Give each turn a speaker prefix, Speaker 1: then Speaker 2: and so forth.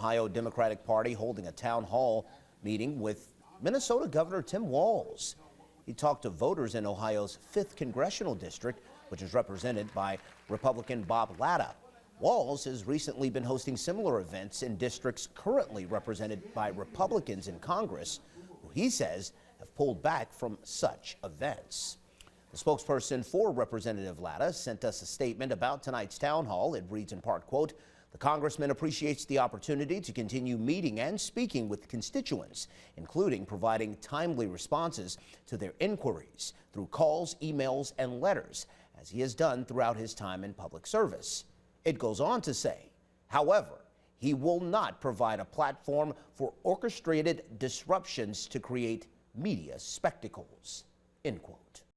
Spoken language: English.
Speaker 1: Ohio Democratic Party holding a town hall meeting with Minnesota Governor Tim Walz. He talked to voters in Ohio's 5th Congressional District, which is represented by Republican Bob Latta. Walz has recently been hosting similar events in districts currently represented by Republicans in Congress, who he says have pulled back from such events. The spokesperson for Representative Latta sent us a statement about tonight's town hall. It reads in part, quote, "The congressman appreciates the opportunity to continue meeting and speaking with constituents, including providing timely responses to their inquiries through calls, emails, and letters, as he has done throughout his time in public service." It goes on to say, however, he will not provide a platform for orchestrated disruptions to create media spectacles, end quote.